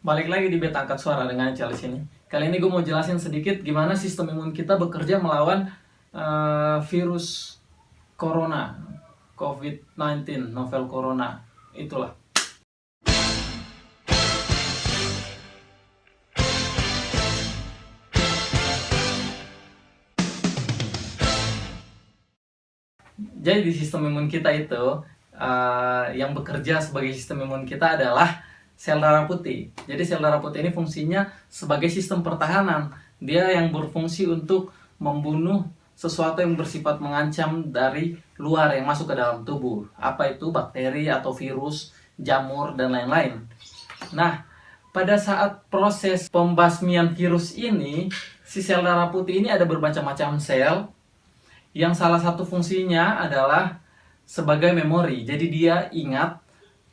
Balik lagi di Beta Angkat Suara dengan Charles ini. Kali ini gue mau jelasin sedikit gimana sistem imun kita bekerja melawan virus corona, COVID-19, novel corona. Itulah. Jadi di sistem imun kita itu yang bekerja sebagai sistem imun kita adalah sel darah putih. Jadi sel darah putih ini fungsinya sebagai sistem pertahanan. Dia yang berfungsi untuk membunuh sesuatu yang bersifat mengancam dari luar yang masuk ke dalam tubuh. Apa itu? Bakteri atau virus, jamur, dan lain-lain. Nah, pada saat proses pembasmian virus ini, si sel darah putih ini ada bermacam-macam sel yang salah satu fungsinya adalah sebagai memori. Jadi dia ingat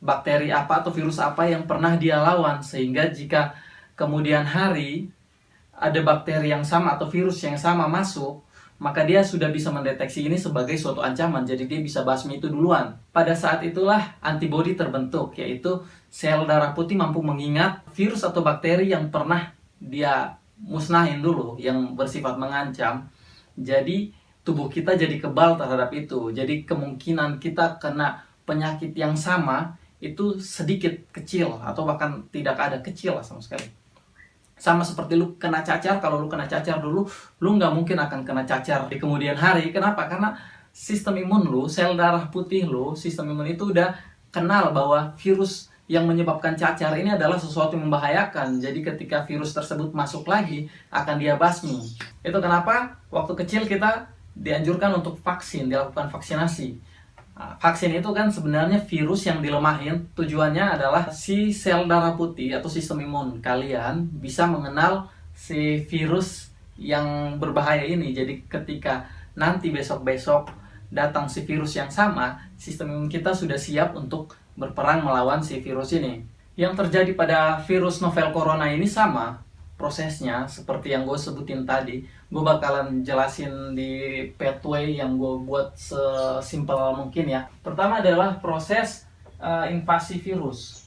bakteri apa atau virus apa yang pernah dia lawan, sehingga jika kemudian hari ada bakteri yang sama atau virus yang sama masuk, maka dia sudah bisa mendeteksi ini sebagai suatu ancaman. Jadi dia bisa basmi itu duluan. Pada saat itulah antibodi terbentuk, yaitu sel darah putih mampu mengingat virus atau bakteri yang pernah dia musnahin dulu, yang bersifat mengancam. Jadi tubuh kita jadi kebal terhadap itu. Jadi kemungkinan kita kena penyakit yang sama itu sedikit kecil, atau bahkan tidak ada, kecil lah sama sekali. Sama seperti lu kena cacar, kalau lu kena cacar dulu, lu nggak mungkin akan kena cacar di kemudian hari. Kenapa? Karena sistem imun lu, sel darah putih lu, sistem imun itu udah kenal bahwa virus yang menyebabkan cacar ini adalah sesuatu yang membahayakan. Jadi ketika virus tersebut masuk lagi, akan dia basmi. Itu kenapa waktu kecil kita dianjurkan untuk vaksin, dilakukan vaksinasi. Vaksin itu kan sebenarnya virus yang dilemahin. Tujuannya adalah si sel darah putih atau sistem imun kalian bisa mengenal si virus yang berbahaya ini. Jadi ketika nanti besok-besok datang si virus yang sama, sistem imun kita sudah siap untuk berperang melawan si virus ini. Yang terjadi pada virus novel corona ini sama prosesnya seperti yang gue sebutin tadi. Gue bakalan jelasin di pathway yang gue buat sesimpel mungkin ya. Pertama adalah proses invasi virus.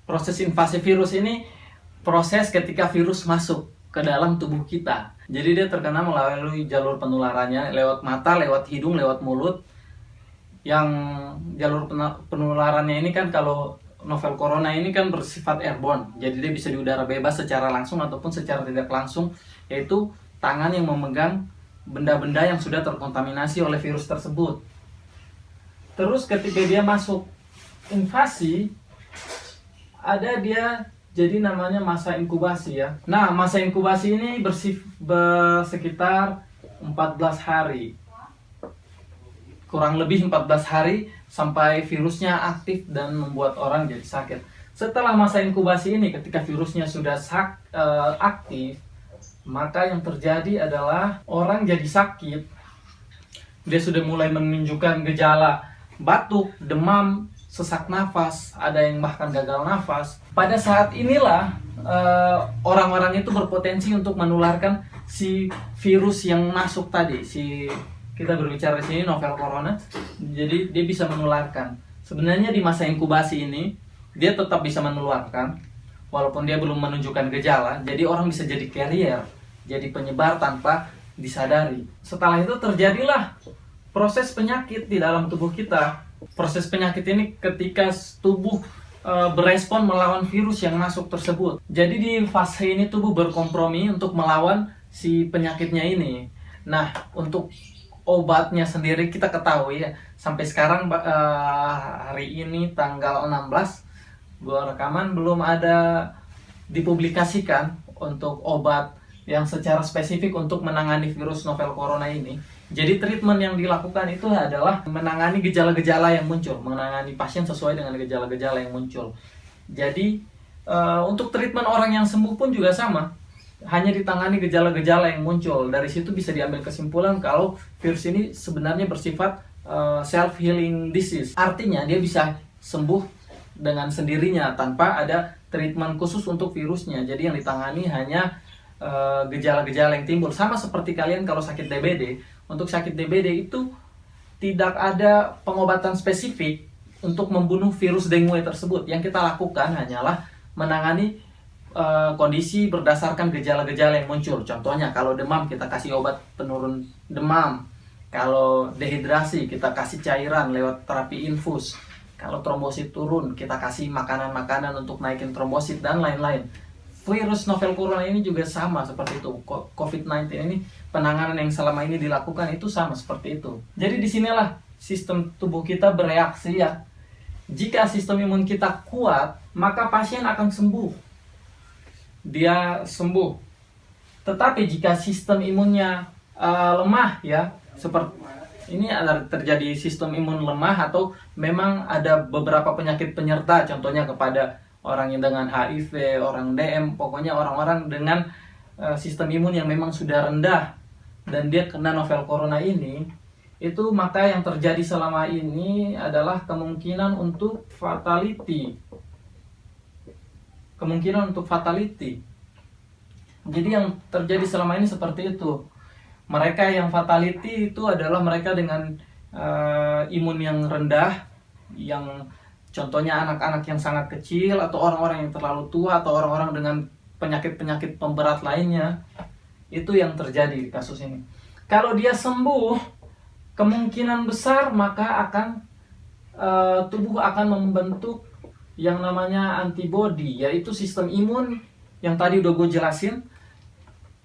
Proses invasi virus ini proses ketika virus masuk ke dalam tubuh kita. Jadi dia terkena melalui jalur penularannya lewat mata, lewat hidung, lewat mulut. Yang jalur penularannya ini kan, kalau novel corona ini kan bersifat airborne, jadi dia bisa di udara bebas secara langsung ataupun secara tidak langsung, yaitu tangan yang memegang benda-benda yang sudah terkontaminasi oleh virus tersebut. Terus ketika dia masuk invasi, ada dia jadi namanya masa inkubasi ya. Nah, masa inkubasi ini sekitar 14 hari. Kurang lebih 14 hari sampai virusnya aktif dan membuat orang jadi sakit. Setelah masa inkubasi ini, ketika virusnya sudah aktif, maka yang terjadi adalah orang jadi sakit. Dia sudah mulai menunjukkan gejala batuk, demam, sesak nafas, ada yang bahkan gagal nafas. Pada saat inilah orang-orang itu berpotensi untuk menularkan si virus yang masuk tadi, kita berbicara di sini novel corona. Jadi dia bisa menularkan. Sebenarnya di masa inkubasi ini dia tetap bisa menularkan walaupun dia belum menunjukkan gejala. Jadi orang bisa jadi carrier, jadi penyebar tanpa disadari. Setelah itu terjadilah proses penyakit di dalam tubuh kita. Proses penyakit ini ketika tubuh berespon melawan virus yang masuk tersebut. Jadi di fase ini tubuh berkompromi untuk melawan si penyakitnya ini. Nah, untuk obatnya sendiri kita ketahui ya, sampai sekarang hari ini tanggal 16 gua rekaman, belum ada dipublikasikan untuk obat yang secara spesifik untuk menangani virus novel corona ini. Jadi treatment yang dilakukan itu adalah menangani gejala-gejala yang muncul, menangani pasien sesuai dengan gejala-gejala yang muncul. Jadi untuk treatment orang yang sembuh pun juga sama, hanya ditangani gejala-gejala yang muncul. Dari situ bisa diambil kesimpulan kalau virus ini sebenarnya bersifat self-healing disease. Artinya dia bisa sembuh dengan sendirinya tanpa ada treatment khusus untuk virusnya. Jadi yang ditangani hanya gejala-gejala yang timbul. Sama seperti kalian kalau sakit DBD. Untuk sakit DBD itu tidak ada pengobatan spesifik untuk membunuh virus dengue tersebut. Yang kita lakukan hanyalah menangani kondisi berdasarkan gejala-gejala yang muncul. Contohnya kalau demam kita kasih obat penurun demam. Kalau dehidrasi kita kasih cairan lewat terapi infus. Kalau trombosit turun kita kasih makanan-makanan untuk naikin trombosit dan lain-lain. Virus novel corona ini juga sama seperti itu. COVID-19 ini penanganan yang selama ini dilakukan itu sama seperti itu. Jadi disinilah sistem tubuh kita bereaksi ya. Jika sistem imun kita kuat, maka pasien akan sembuh. Dia sembuh. Tetapi jika sistem imunnya lemah ya, seperti ini ada terjadi sistem imun lemah atau memang ada beberapa penyakit penyerta, contohnya kepada orang yang dengan HIV, orang DM, pokoknya orang-orang dengan sistem imun yang memang sudah rendah dan dia kena novel corona ini, itu maka yang terjadi selama ini adalah kemungkinan untuk fatality. Jadi yang terjadi selama ini seperti itu. Mereka yang fatality itu adalah mereka dengan imun yang rendah, yang contohnya anak-anak yang sangat kecil, atau orang-orang yang terlalu tua, atau orang-orang dengan penyakit-penyakit pemberat lainnya. Itu yang terjadi di kasus ini. Kalau dia sembuh, kemungkinan besar maka akan tubuh akan membentuk yang namanya antibody, yaitu sistem imun yang tadi udah gue jelasin.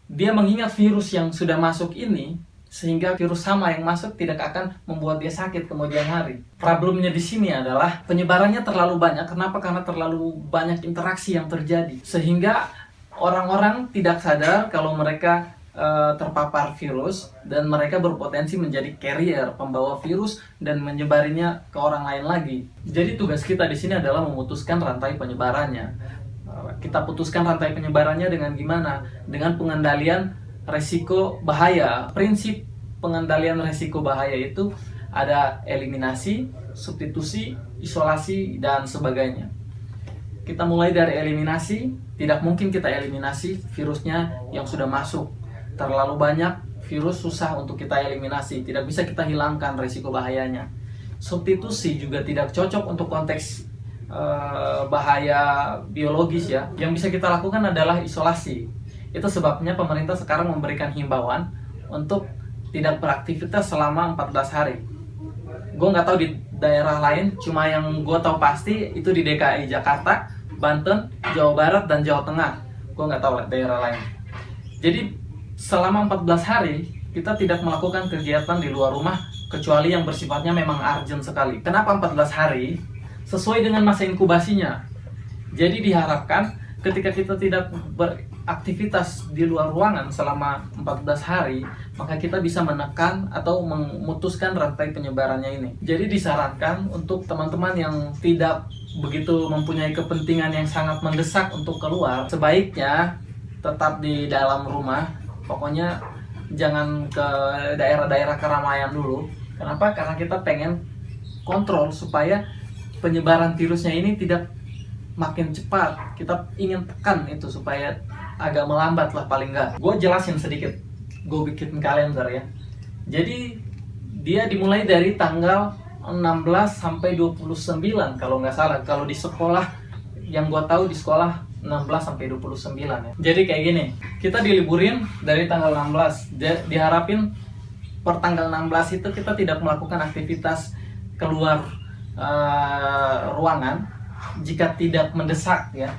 Dia mengingat virus yang sudah masuk ini, sehingga virus sama yang masuk tidak akan membuat dia sakit kemudian hari. Problemnya di sini adalah penyebarannya terlalu banyak. Kenapa? Karena terlalu banyak interaksi yang terjadi, sehingga orang-orang tidak sadar kalau mereka terpapar virus dan mereka berpotensi menjadi carrier, pembawa virus, dan menyebarinya ke orang lain lagi. Jadi tugas kita di sini adalah memutuskan rantai penyebarannya. Kita putuskan rantai penyebarannya dengan gimana? Dengan pengendalian resiko bahaya. Prinsip pengendalian resiko bahaya itu ada eliminasi, substitusi, isolasi, dan sebagainya. Kita mulai dari eliminasi. Tidak mungkin kita eliminasi virusnya yang sudah masuk. Terlalu banyak virus, susah untuk kita eliminasi. Tidak bisa kita hilangkan resiko bahayanya. Substitusi juga tidak cocok untuk konteks bahaya biologis ya. Yang bisa kita lakukan adalah isolasi. Itu sebabnya pemerintah sekarang memberikan himbauan untuk tidak beraktivitas selama 14 hari. Gue nggak tahu di daerah lain, cuma yang gue tahu pasti itu di DKI Jakarta, Banten, Jawa Barat, dan Jawa Tengah. Gue nggak tahu daerah lain. Jadi selama 14 hari kita tidak melakukan kegiatan di luar rumah kecuali yang bersifatnya memang urgent sekali. Kenapa 14 hari? Sesuai dengan masa inkubasinya. Jadi diharapkan ketika kita tidak beraktivitas di luar ruangan selama 14 hari, maka kita bisa menekan atau memutuskan rantai penyebarannya ini. Jadi disarankan untuk teman-teman yang tidak begitu mempunyai kepentingan yang sangat mendesak untuk keluar, sebaiknya tetap di dalam rumah. Pokoknya jangan ke daerah-daerah keramaian dulu. Kenapa? Karena kita pengen kontrol supaya penyebaran virusnya ini tidak makin cepat. Kita ingin tekan itu supaya agak melambat lah paling nggak. Gue jelasin sedikit. Gue bikin kalender ya. Jadi dia dimulai dari tanggal 16 sampai 29 kalau nggak salah. Kalau di sekolah, yang gue tahu di sekolah 16 sampai 29 ya. Jadi kayak gini, kita diliburin dari tanggal 16. Diharapin per tanggal 16 itu kita tidak melakukan aktivitas keluar ruangan jika tidak mendesak ya.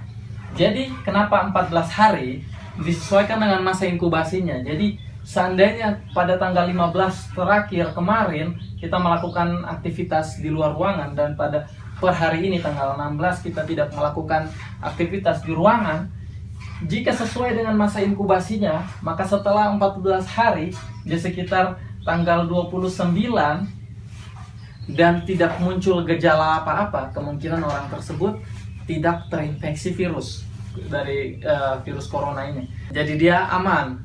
Jadi kenapa 14 hari? Disesuaikan dengan masa inkubasinya. Jadi seandainya pada tanggal 15 terakhir kemarin kita melakukan aktivitas di luar ruangan, dan pada per hari ini tanggal 16 kita tidak melakukan aktivitas di ruangan, jika sesuai dengan masa inkubasinya, maka setelah 14 hari di sekitar tanggal 29 dan tidak muncul gejala apa-apa, kemungkinan orang tersebut tidak terinfeksi virus dari virus corona ini. Jadi dia aman.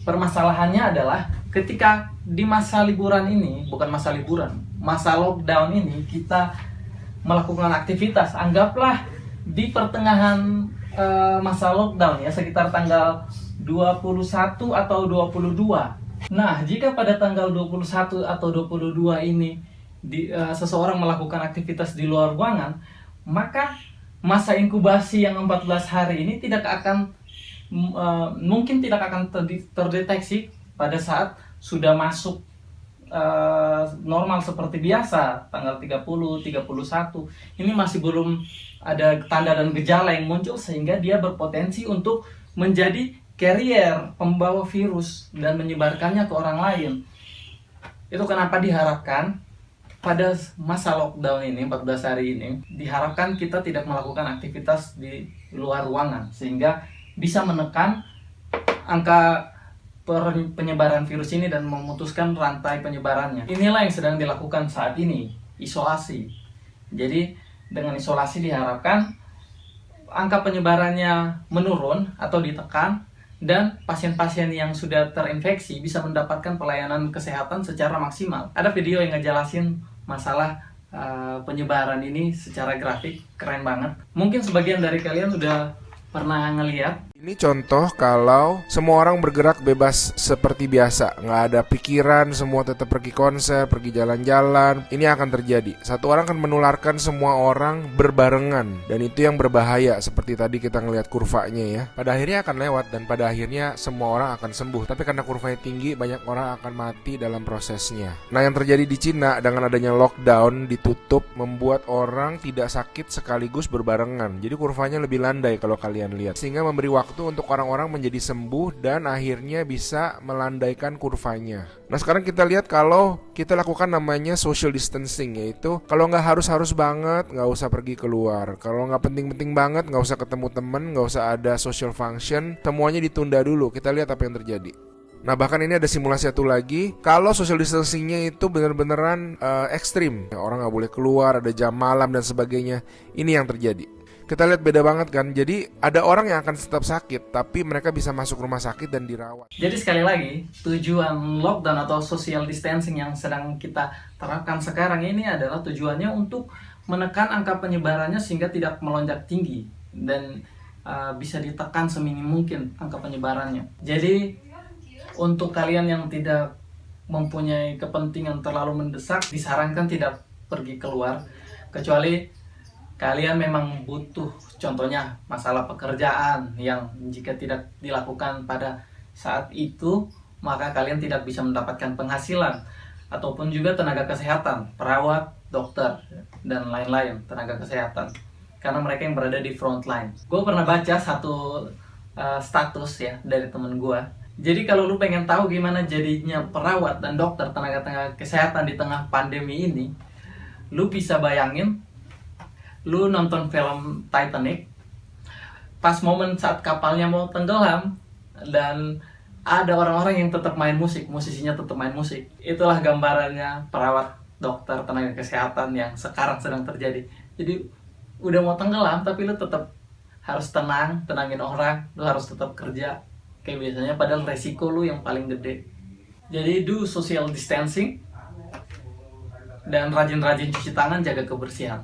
Permasalahannya adalah ketika di masa liburan ini, bukan masa liburan, masa lockdown ini kita melakukan aktivitas, anggaplah di pertengahan masa lockdown ya, sekitar tanggal 21 atau 22. Nah, jika pada tanggal 21 atau 22 ini seseorang melakukan aktivitas di luar ruangan, maka masa inkubasi yang 14 hari ini tidak akan mungkin tidak akan terdeteksi pada saat sudah masuk normal seperti biasa tanggal 30, 31. Ini masih belum ada tanda dan gejala yang muncul sehingga dia berpotensi untuk menjadi carrier, pembawa virus dan menyebarkannya ke orang lain. Itu kenapa diharapkan pada masa lockdown ini 14 hari ini diharapkan kita tidak melakukan aktivitas di luar ruangan sehingga bisa menekan angka penyebaran virus ini dan memutuskan rantai penyebarannya. Inilah yang sedang dilakukan saat ini, isolasi. Jadi dengan isolasi diharapkan angka penyebarannya menurun atau ditekan dan pasien-pasien yang sudah terinfeksi bisa mendapatkan pelayanan kesehatan secara maksimal. Ada video yang ngejelasin masalah penyebaran ini secara grafik, keren banget. Mungkin sebagian dari kalian sudah pernah ngeliat. Ini contoh kalau semua orang bergerak bebas seperti biasa, nggak ada pikiran, semua tetap pergi konser, pergi jalan-jalan. Ini akan terjadi. Satu orang akan menularkan semua orang berbarengan, dan itu yang berbahaya. Seperti tadi kita ngelihat kurvanya ya. Pada akhirnya akan lewat dan pada akhirnya semua orang akan sembuh. Tapi karena kurvanya tinggi, banyak orang akan mati dalam prosesnya. Nah, yang terjadi di Cina dengan adanya lockdown, ditutup, membuat orang tidak sakit sekaligus berbarengan. Jadi kurvanya lebih landai kalau kalian lihat, sehingga memberi waktu untuk orang-orang menjadi sembuh dan akhirnya bisa melandaikan kurvanya. Nah, sekarang kita lihat kalau kita lakukan namanya social distancing, yaitu kalau nggak harus banget nggak usah pergi keluar, kalau nggak penting-penting banget nggak usah ketemu temen, nggak usah ada social function, semuanya ditunda dulu. Kita lihat apa yang terjadi. Nah, bahkan ini ada simulasi satu lagi. Kalau social distancingnya itu benar-beneran ekstrim, orang nggak boleh keluar, ada jam malam dan sebagainya. Ini yang terjadi. Kita lihat beda banget kan. Jadi ada orang yang akan tetap sakit, tapi mereka bisa masuk rumah sakit dan dirawat. Jadi sekali lagi, tujuan lockdown atau social distancing yang sedang kita terapkan sekarang ini adalah tujuannya untuk menekan angka penyebarannya sehingga tidak melonjak tinggi dan bisa ditekan seminim mungkin angka penyebarannya. Jadi untuk kalian yang tidak mempunyai kepentingan terlalu mendesak, disarankan tidak pergi keluar kecuali kalian memang butuh, contohnya masalah pekerjaan yang jika tidak dilakukan pada saat itu maka kalian tidak bisa mendapatkan penghasilan, ataupun juga tenaga kesehatan, perawat, dokter dan lain-lain tenaga kesehatan, karena mereka yang berada di front line. Gue pernah baca satu status ya dari temen gue. Jadi kalau lu pengen tahu gimana jadinya perawat dan dokter, tenaga kesehatan di tengah pandemi ini, lu bisa bayangin lu nonton film Titanic, pas momen saat kapalnya mau tenggelam dan ada orang-orang yang tetap main musik, musisinya tetap main musik. Itulah gambarannya perawat, dokter, tenaga kesehatan yang sekarang sedang terjadi. Jadi udah mau tenggelam tapi lu tetap harus tenang, tenangin orang, lu harus tetap kerja kayak biasanya, padahal resiko lu yang paling gede. Jadi do social distancing dan rajin-rajin cuci tangan, jaga kebersihan.